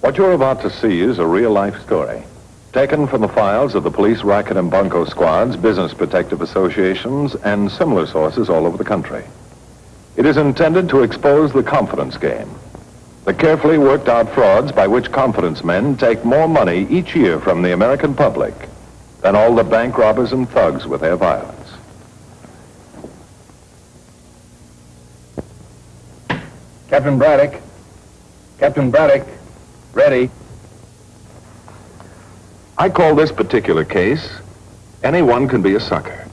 What you're about to see is a real-life story, taken from the files of the police racket and bunco squads, business protective associations, and similar sources all over the country. It is intended to expose the confidence game, the carefully worked-out frauds by which confidence men take more money each year from the American public than all the bank robbers and thugs with their violence. Captain Braddock. Captain Braddock. Ready. I call this particular case, Anyone Can Be a Sucker.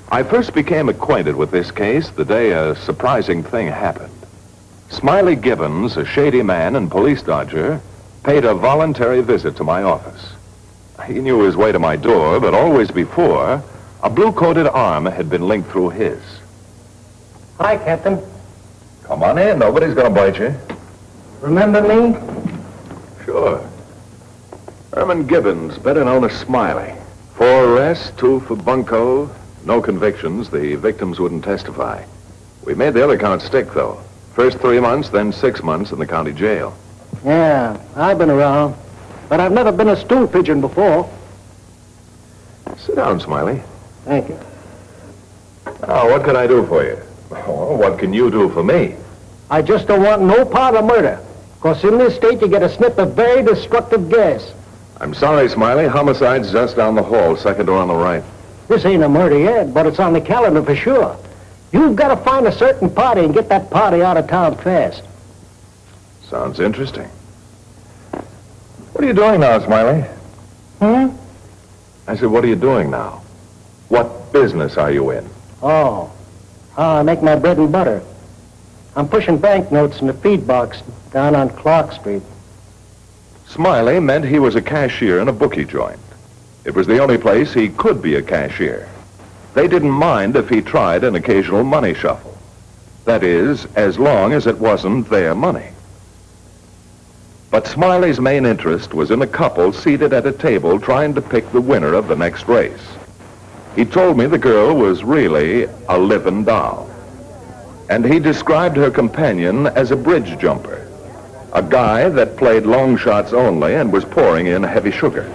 I first became acquainted with this case the day a surprising thing happened. Smiley Gibbons, a shady man and police dodger, paid a voluntary visit to my office. He knew his way to my door, but always before, a blue-coated arm had been linked through his. Hi, Captain. Come on in. Nobody's going to bite you. Remember me? Sure. Herman Gibbons, better known as Smiley. 4 arrests, 2 for bunco, no convictions. The victims wouldn't testify. We made the other count stick, though. First 3 months, then 6 months in the county jail. Yeah, I've been around. But I've never been a stool pigeon before. Sit down, Smiley. Thank you. Now, what can I do for you? Oh, what can you do for me? I just don't want no part of murder. Because in this state, you get a snip of very destructive gas. I'm sorry, Smiley. Homicide's just down the hall, second door on the right. This ain't a murder yet, but it's on the calendar for sure. You've got to find a certain party and get that party out of town fast. Sounds interesting. What are you doing now, Smiley? I said, what are you doing now? What business are you in? Oh, I make my bread and butter. I'm pushing banknotes in the feed box down on Clark Street. Smiley meant he was a cashier in a bookie joint. It was the only place he could be a cashier. They didn't mind if he tried an occasional money shuffle. That is, as long as it wasn't their money. But Smiley's main interest was in a couple seated at a table trying to pick the winner of the next race. He told me the girl was really a living doll. And he described her companion as a bridge jumper, a guy that played long shots only and was pouring in heavy sugar.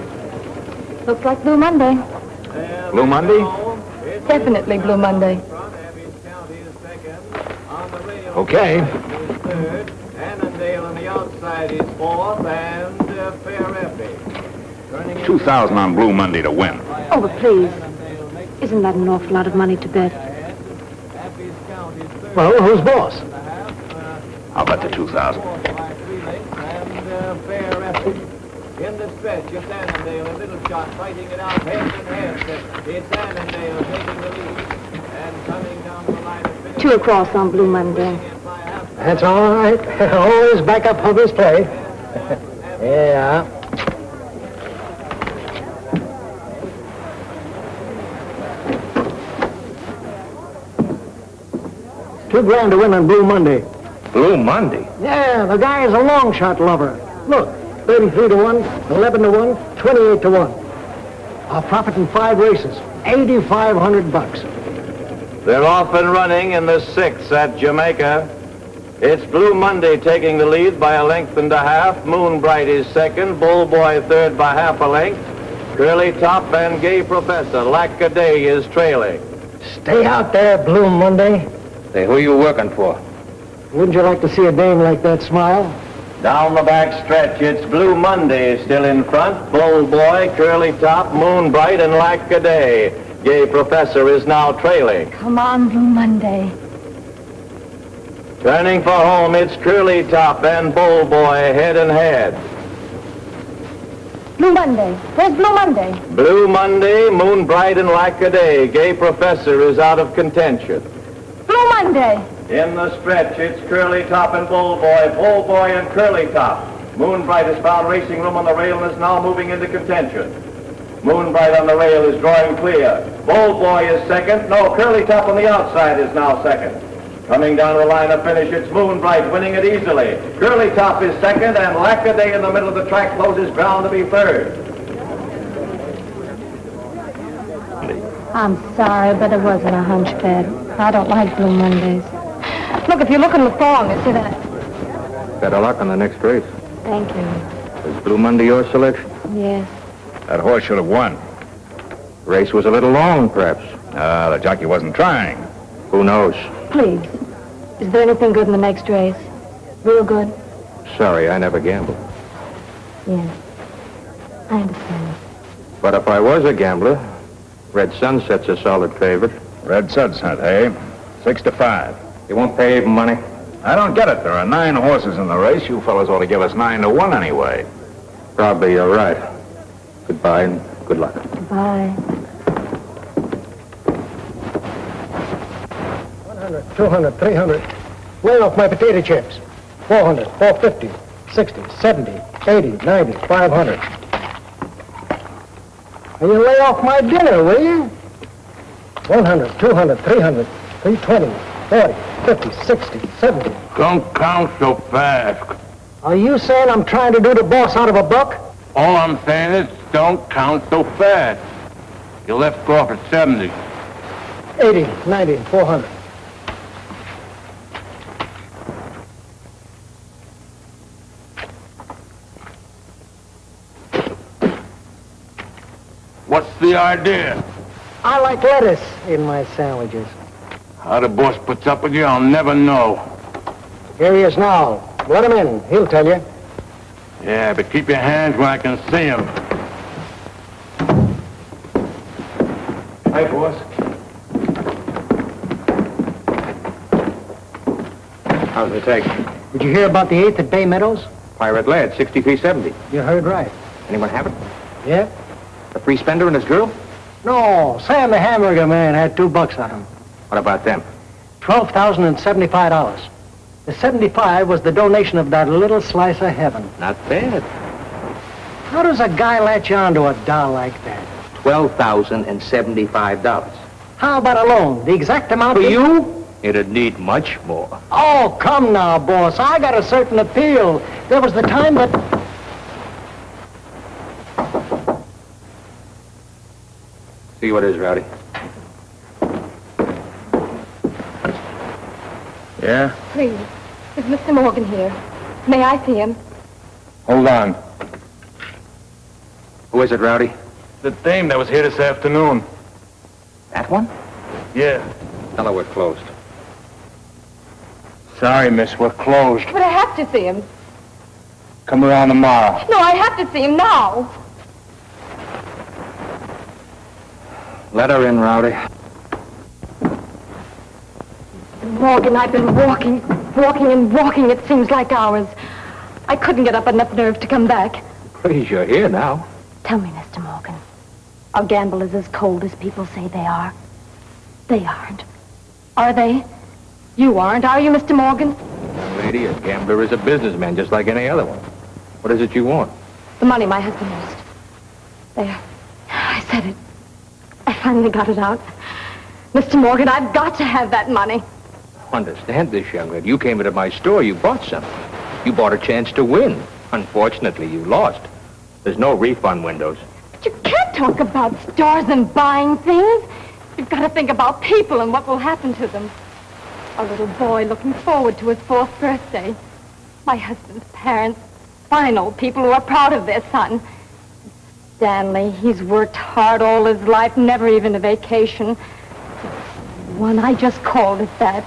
Looks like Blue Monday. Blue Monday? Definitely Blue Monday. Okay. Annandale on the outside is 4th and Fair Effie. 2,000 on Blue Monday to win. Oh, but please. Isn't that an awful lot of money to bet? Well, who's boss? How about the 2,000? In the stretch, it's Annandale, a little shot, fighting it out head and head. It's Annandale taking the lead and coming down the line of finish. 2 across on Blue Monday. That's all right. Always back up for this play. Yeah. $2,000 to win on Blue Monday. Blue Monday? Yeah, the guy is a long shot lover. Look, 33 to 1, 11 to 1, 28 to 1. I'll profit in 5 races, $8,500. They're off and running in the 6th at Jamaica. It's Blue Monday taking the lead by a length and a half. Moonbright is second. Bullboy third by half a length. Curly Top and Gay Professor. Lack-a-Day is trailing. Stay out there, Blue Monday. Say, who are you working for? Wouldn't you like to see a dame like that smile? Down the back stretch, it's Blue Monday still in front. Bullboy, Curly Top, Moonbright, and Lack-a-Day. Gay Professor is now trailing. Come on, Blue Monday. Turning for home, it's Curly Top and Bullboy head and head. Blue Monday. Where's Blue Monday? Blue Monday, Moonbright, and Lack-a-Day. Gay Professor is out of contention. Blue Monday. In the stretch, it's Curly Top and Bullboy. Bullboy and Curly Top. Moonbright has found racing room on the rail and is now moving into contention. Moonbright on the rail is drawing clear. Bullboy is second. No, Curly Top on the outside is now second. Coming down the line of finish, it's Moonbright winning it easily. Curly Top is second, and Lack-a-Day in the middle of the track closes ground to be third. I'm sorry, but it wasn't a hunch bet. I don't like Blue Mondays. Look, if you look in the form, you see that. Better luck on the next race. Thank you. Was Blue Monday your selection? Yes. That horse should have won. Race was a little long, perhaps. The jockey wasn't trying. Who knows? Please. Is there anything good in the next race? Real good? Sorry, I never gambled. Yes. I understand. But if I was a gambler, Red Sunset's a solid favorite. Red Sunset, eh? 6-5. You won't pay even money? I don't get it. There are 9 horses in the race. You fellas ought to give us 9-1 anyway. Probably you're right. Goodbye and good luck. Goodbye. 100, 200, 300. Lay off my potato chips. 400, 450, 60, 70, 80, 90, 500. And you lay off my dinner, will you? 100, 200, 300, 320, 40, 50, 60, 70. Don't count so fast. Are you saying I'm trying to do the boss out of a buck? All I'm saying is don't count so fast. You left off at 70. 80, 90, 400. What's the idea? I like lettuce in my sandwiches. How the boss puts up with you, I'll never know. Here he is now. Let him in. He'll tell you. Yeah, but keep your hands where I can see him. Hi, boss. How's the take? Did you hear about the 8th at Bay Meadows? Pirate Lad, 63.70. You heard right. Anyone have it? Yeah? The free spender and his girl? No, Sam the hamburger man had $2 on him. What about them? $12,075. The 75 was the donation of that little slice of heaven. Not bad. How does a guy latch on to a doll like that? $12,075. How about a loan? The exact amount For you? It'd need much more. Oh, come now, boss. I got a certain appeal. There was the time that... See what is, Rowdy. Yeah? Please. Is Mr. Morgan here? May I see him? Hold on. Who is it, Rowdy? The dame that was here this afternoon. That one? Yeah. Tell her we're closed. Sorry, miss, we're closed. But I have to see him. Come around tomorrow. No, I have to see him now. Let her in, Rowdy. Morgan, I've been walking and walking. It seems like hours. I couldn't get up enough nerve to come back. Please, you're here now. Tell me, Mr. Morgan, are gamblers as cold as people say they are? They aren't. Are they? You aren't, are you, Mr. Morgan? Young lady, a gambler is a businessman just like any other one. What is it you want? The money my husband lost. There. I said it. I finally got it out. Mr. Morgan, I've got to have that money. Understand this, young lady. You came into my store. You bought something. You bought a chance to win. Unfortunately, you lost. There's no refund windows. But you can't talk about stores and buying things. You've got to think about people and what will happen to them. A little boy looking forward to his 4th birthday. My husband's parents, fine old people who are proud of their son. Stanley, he's worked hard all his life, never even a vacation. One, I just called it that.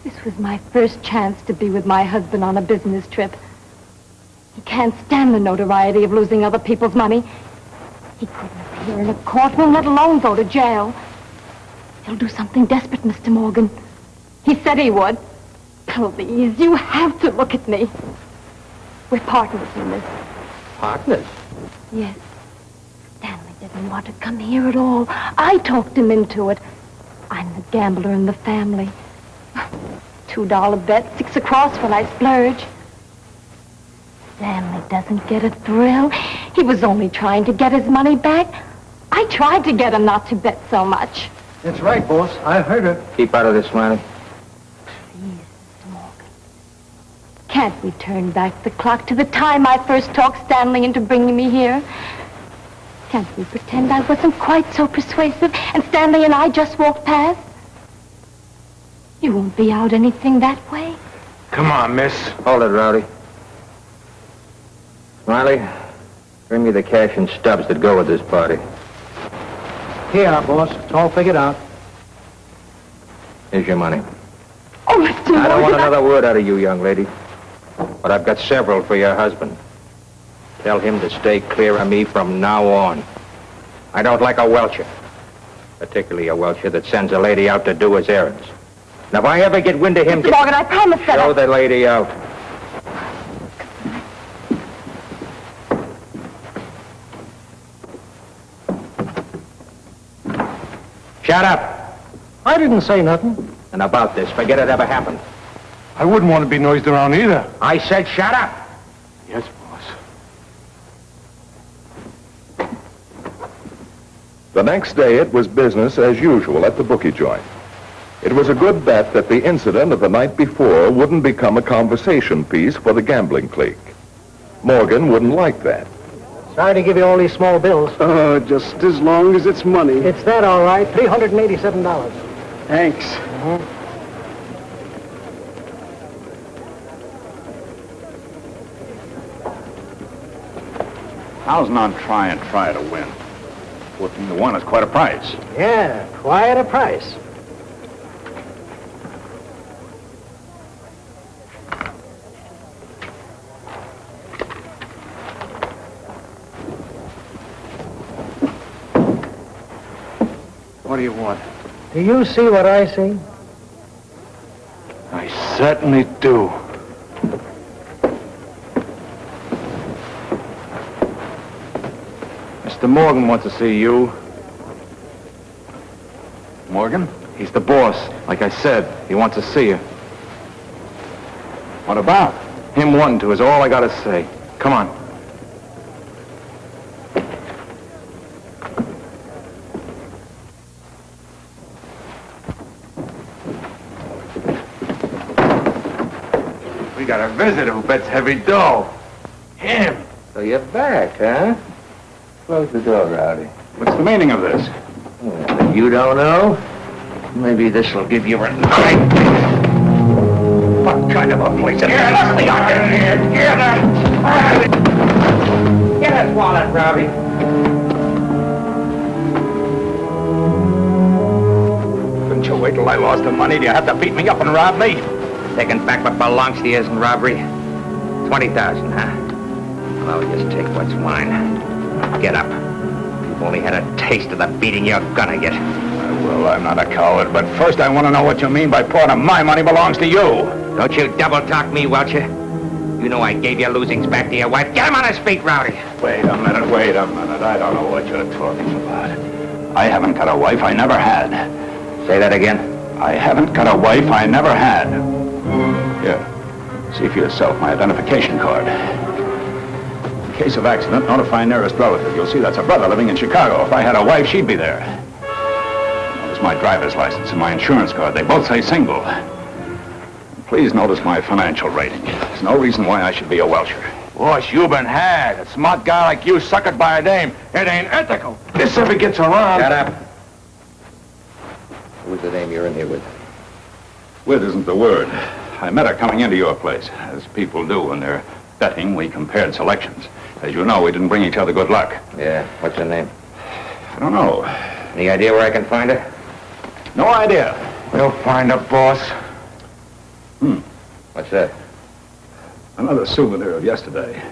This was my first chance to be with my husband on a business trip. He can't stand the notoriety of losing other people's money. He couldn't appear in a courtroom, let alone go to jail. He'll do something desperate, Mr. Morgan. He said he would. Please, you have to look at me. We're partners in this. Partners? Yes. Stanley didn't want to come here at all. I talked him into it. I'm the gambler in the family. $2 bet, 6 across when I splurge. Stanley doesn't get a thrill. He was only trying to get his money back. I tried to get him not to bet so much. That's right, boss. I heard her. Keep out of this, Ronnie. Please, Mr. Morgan. Can't we turn back the clock to the time I first talked Stanley into bringing me here? Can't we pretend I wasn't quite so persuasive and Stanley and I just walked past? You won't be out anything that way? Come on, miss. Hold it, Rowdy. Smiley, bring me the cash and stubs that go with this party. Here, boss. It's all figured out. Here's your money. Oh, Mr. Morgan, I don't want another word out of you, young lady. But I've got several for your husband. Tell him to stay clear of me from now on. I don't like a welcher. Particularly a welcher that sends a lady out to do his errands. Now, if I ever get wind of him... Mr. Morgan, I promise that Show the lady out. Shut up. I didn't say nothing. And about this, forget it ever happened. I wouldn't want to be noised around either. I said shut up. Yes, boss. The next day, it was business as usual at the bookie joint. It was a good bet that the incident of the night before wouldn't become a conversation piece for the gambling clique. Morgan wouldn't like that. Sorry to give you all these small bills. Just as long as it's money. It's that, all right. $387. Thanks. How's not try to win? 14 to 1 is quite a price. Yeah, quite a price. What do you want? Do you see what I see? I certainly do. Mr. Morgan wants to see you. Morgan? He's the boss. Like I said, he wants to see you. What about? Him wanting to is all I gotta say. Come on. We got a visitor who bets heavy dough. Him. So you're back, huh? Close the door, Rowdy. What's the meaning of this? Well, you don't know? Maybe this will give you a night. What kind of a place is this? Let me out of here! Get his wallet, Rowdy. Couldn't you wait till I lost the money? Do you have to beat me up and rob me? Taking back what belongs to you isn't robbery. 20,000, huh? Well, I'll just take what's mine. Get up. You've only had a taste of the beating you're gonna get. Well, I'm not a coward, but first I want to know what you mean by part of my money belongs to you. Don't you double-talk me, Welcher. You know I gave your losings back to your wife. Get him on his feet, Rowdy. Wait a minute. I don't know what you're talking about. I haven't got a wife. I never had. Say that again. I haven't got a wife. I never had. Here, see for yourself my identification card. In case of accident, notify nearest relative. You'll see that's a brother living in Chicago. If I had a wife, she'd be there. Notice my driver's license and my insurance card. They both say single. Please notice my financial rating. There's no reason why I should be a Welcher. Boss, you've been had. A smart guy like you suckered by a dame. It ain't ethical. This ever gets around. Shut up. Who's the name you're in here with? With isn't the word. I met her coming into your place. As people do when they're betting, we compared selections. As you know, we didn't bring each other good luck. Yeah, what's her name? I don't know. Any idea where I can find her? No idea. We'll find her, boss. What's that? Another souvenir of yesterday.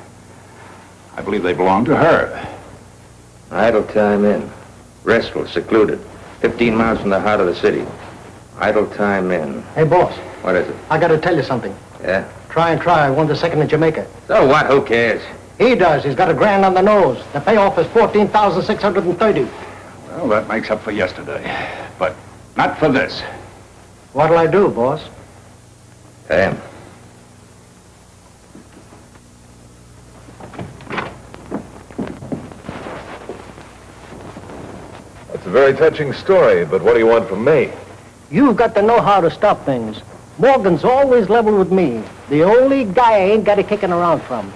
I believe they belong to her. Idle Time Inn. Restful, secluded. 15 miles from the heart of the city. Idle Time Inn. Hey, boss. What is it? I got to tell you something. Yeah? Try and try. I won the second in Jamaica. So what? Who cares? He does. He's got $1,000 on the nose. The payoff is $14,630. Well, that makes up for yesterday. But not for this. What'll I do, boss? Pay him. It's a very touching story, but what do you want from me? You've got to know how to stop things. Morgan's always level with me. The only guy I ain't got it kicking around from.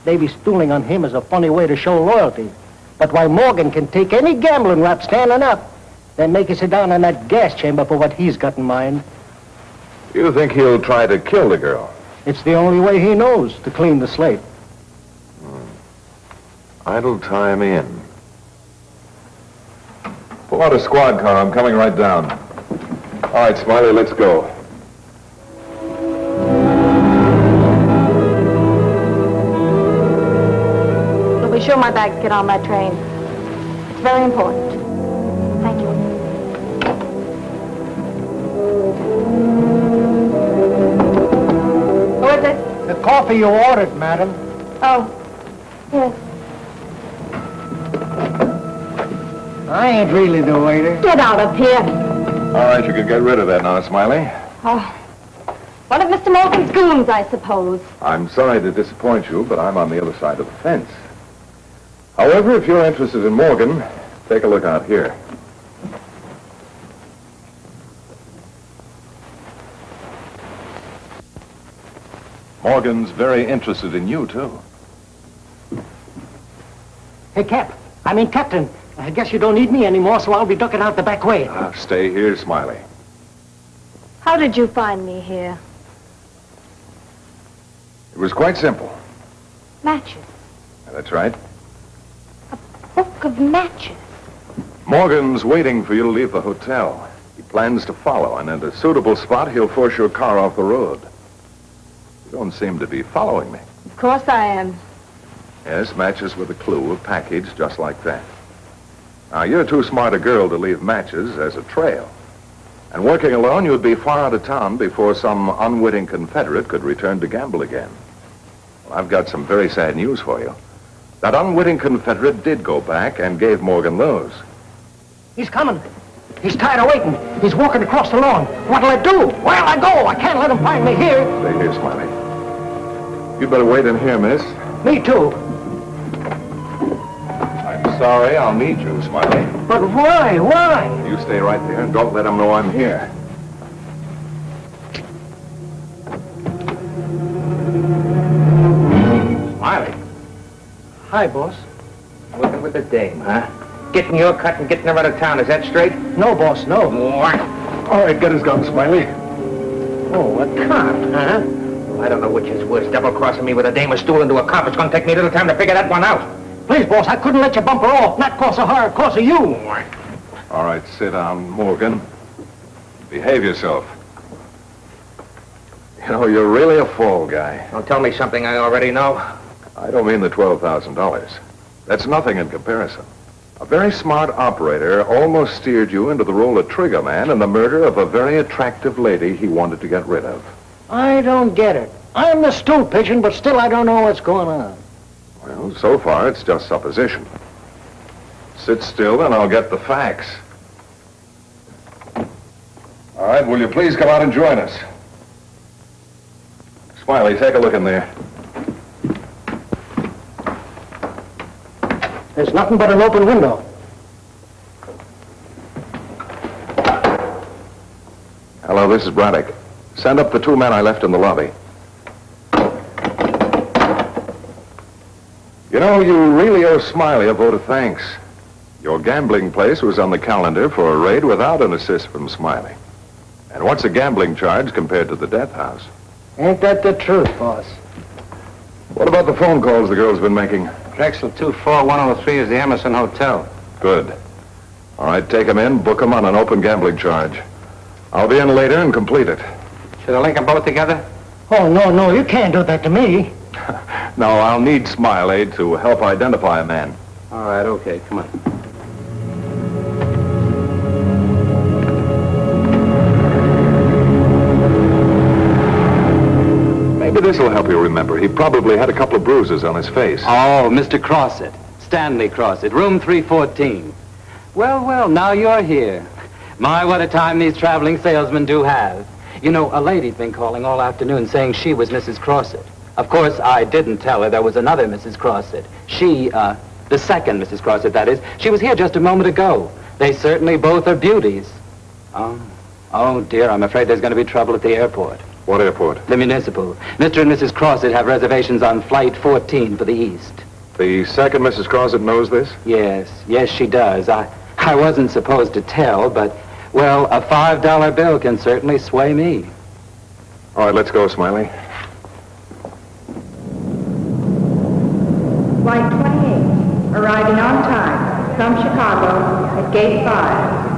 Maybe stooling on him is a funny way to show loyalty. But why Morgan can take any gambling rap standing up, then make you sit down in that gas chamber for what he's got in mind. You think he'll try to kill the girl? It's the only way he knows to clean the slate. Idle time in. Pull out a squad car. I'm coming right down. All right, Smiley, let's go. You'll be sure my bags get on that train. It's very important. Thank you. Who is it? The coffee you ordered, madam. Oh, yes. I ain't really the waiter. Get out of here. All right, you can get rid of that now, Smiley. Oh, one of Mr. Morgan's goons, I suppose. I'm sorry to disappoint you, but I'm on the other side of the fence. However, if you're interested in Morgan, take a look out here. Morgan's very interested in you, too. Hey, Captain. I guess you don't need me anymore, so I'll be ducking out the back way. Stay here, Smiley. How did you find me here? It was quite simple. Matches. That's right. Book of matches. Morgan's waiting for you to leave the hotel. He plans to follow, and at a suitable spot, he'll force your car off the road. You don't seem to be following me. Of course I am. Yes, matches with a clue, a package just like that. Now, you're too smart a girl to leave matches as a trail. And working alone, you'd be far out of town before some unwitting Confederate could return to gamble again. Well, I've got some very sad news for you. That unwitting Confederate did go back and gave Morgan those. He's coming. He's tired of waiting. He's walking across the lawn. What'll I do? Where'll I go? I can't let him find me here. Stay here, Smiley. You'd better wait in here, miss. Me too. I'm sorry, I'll need you, Smiley. But why? Why? You stay right there and don't let him know I'm here. Smiley, Hi, boss. working with the dame, huh? Getting your cut and getting her out of town, is that straight? No, boss, no. What? All right, get his gun, Smiley. Oh, a cop, huh? Well, I don't know which is worse, double-crossing me with a dame or stool into a cop. It's going to take me a little time to figure that one out. Please, boss, I couldn't let you bump her off. Not cause of her, cause of you. All right, sit down, Morgan. Behave yourself. You know, you're really a fall guy. Don't tell me something I already know. I don't mean the $12,000. That's nothing in comparison. A very smart operator almost steered you into the role of trigger man in the murder of a very attractive lady he wanted to get rid of. I don't get it. I'm the stool pigeon, but still I don't know what's going on. Well, so far it's just supposition. Sit still and I'll get the facts. All right, will you please come out and join us? Smiley, take a look in there. There's nothing but an open window. Hello, this is Racket. Send up the two men I left in the lobby. You know, you really owe Smiley a vote of thanks. Your gambling place was on the calendar for a raid without an assist from Smiley. And what's a gambling charge compared to the death house? Ain't that the truth, boss? What about the phone calls the girl's been making? Drexel 24103 is the Emerson Hotel. Good. All right, take them in, book them on an open gambling charge. I'll be in later and complete it. Should I link them both together? Oh, no, you can't do that to me. No, I'll need Smiley to help identify a man. All right, okay, come on. Maybe this will help you remember. He probably had a couple of bruises on his face. Oh, Mr. Crossett. Stanley Crossett, room 314. Well, now you're here. My, what a time these traveling salesmen do have. You know, a lady's been calling all afternoon saying she was Mrs. Crossett. Of course, I didn't tell her there was another Mrs. Crossett. She, the second Mrs. Crossett, that is. She was here just a moment ago. They certainly both are beauties. Oh, dear, I'm afraid there's going to be trouble at the airport. What airport? The municipal. Mr. and Mrs. Crossett have reservations on Flight 14 for the East. The second Mrs. Crossett knows this? Yes, she does. I wasn't supposed to tell, but, well, a $5 bill can certainly sway me. All right, let's go, Smiley. Flight 28. from Chicago at Gate 5.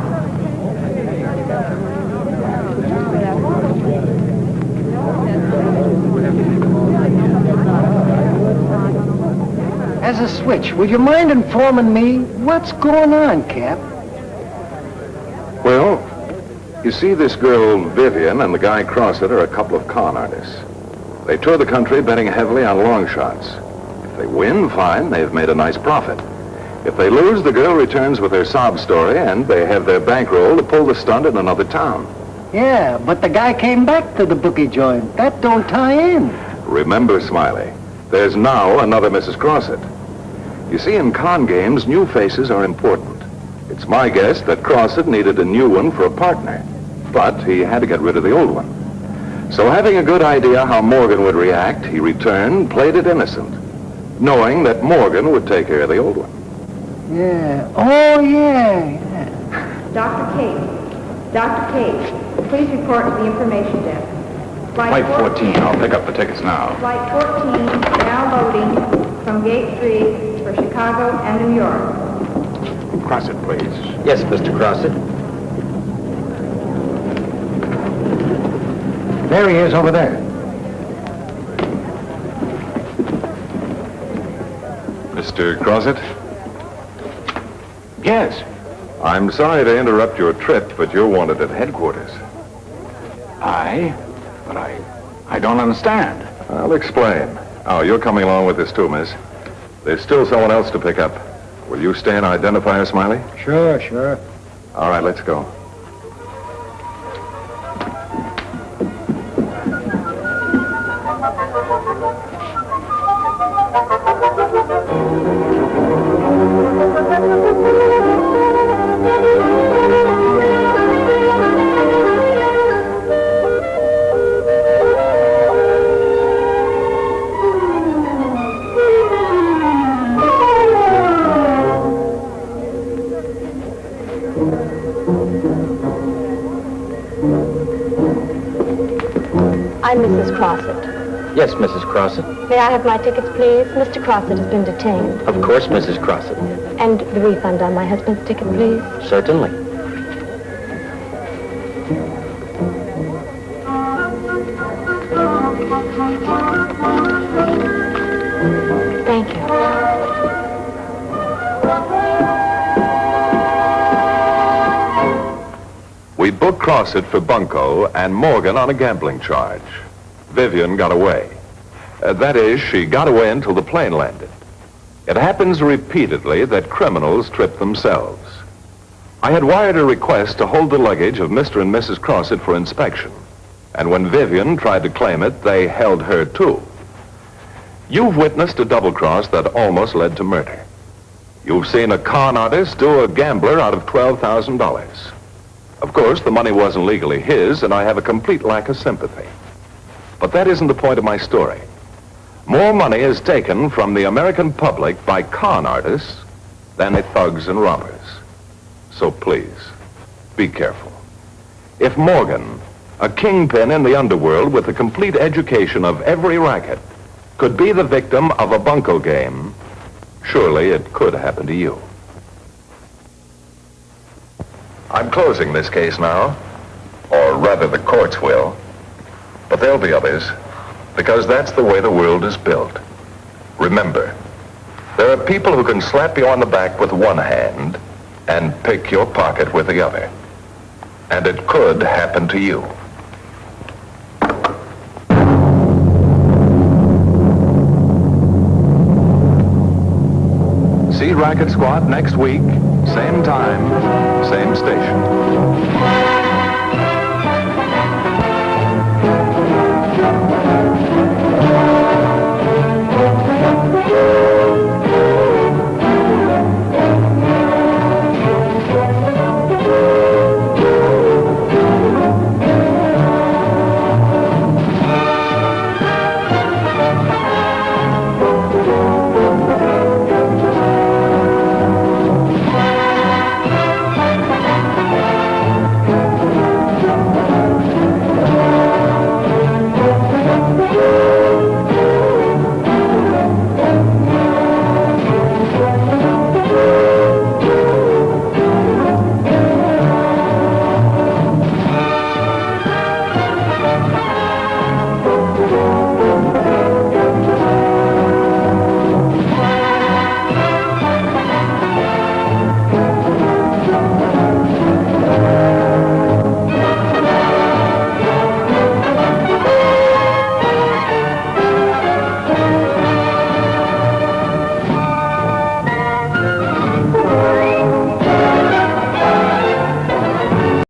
As a switch, would you mind informing me what's going on, Cap? Well, you see, this girl, Vivian, and the guy Crossett are a couple of con artists. They tour the country betting heavily on long shots. If they win, fine, they've made a nice profit. If they lose, the girl returns with her sob story, and they have their bankroll to pull the stunt in another town. Yeah, but the guy came back to the bookie joint. That don't tie in. Remember, Smiley, there's now another Mrs. Crossett. You see, in con games, new faces are important. It's my guess that Crossett needed a new one for a partner, but he had to get rid of the old one. So having a good idea how Morgan would react, he returned, played it innocent, knowing that Morgan would take care of the old one. Yeah. Oh, yeah. Dr. Cate, please report to the information desk. Flight 14. I'll pick up the tickets now. Flight 14 now loading from Gate 3 for Chicago and New York. Crossett, please. Yes, Mr. Crossett. There he is over there. Mr. Crossett? Yes. I'm sorry to interrupt your trip, but you're wanted at headquarters. But I don't understand. I'll explain. Oh, you're coming along with this too, miss. There's still someone else to pick up. Will you stay and identify her, Smiley? Sure. All right, let's go. I'm Mrs. Crossett. Yes, Mrs. Crossett. May I have my tickets, please? Mr. Crossett has been detained. Of course, Mrs. Crossett. And the refund on my husband's ticket, please. Certainly. Thank you. We booked Crossett for bunco and Morgan on a gambling charge. Vivian got away. That is, she got away until the plane landed. It happens repeatedly that criminals trip themselves. I had wired a request to hold the luggage of Mr. and Mrs. Crossett for inspection. And when Vivian tried to claim it, they held her too. You've witnessed a double cross that almost led to murder. You've seen a con artist do a gambler out of $12,000. Of course, the money wasn't legally his, and I have a complete lack of sympathy. But that isn't the point of my story. More money is taken from the American public by con artists than by thugs and robbers. So please, be careful. If Morgan, a kingpin in the underworld with a complete education of every racket, could be the victim of a bunco game, surely it could happen to you. I'm closing this case now, or rather the courts will, but there'll be others, because that's the way the world is built. Remember, there are people who can slap you on the back with one hand and pick your pocket with the other. And it could happen to you. See Racket Squad next week, same time, same station.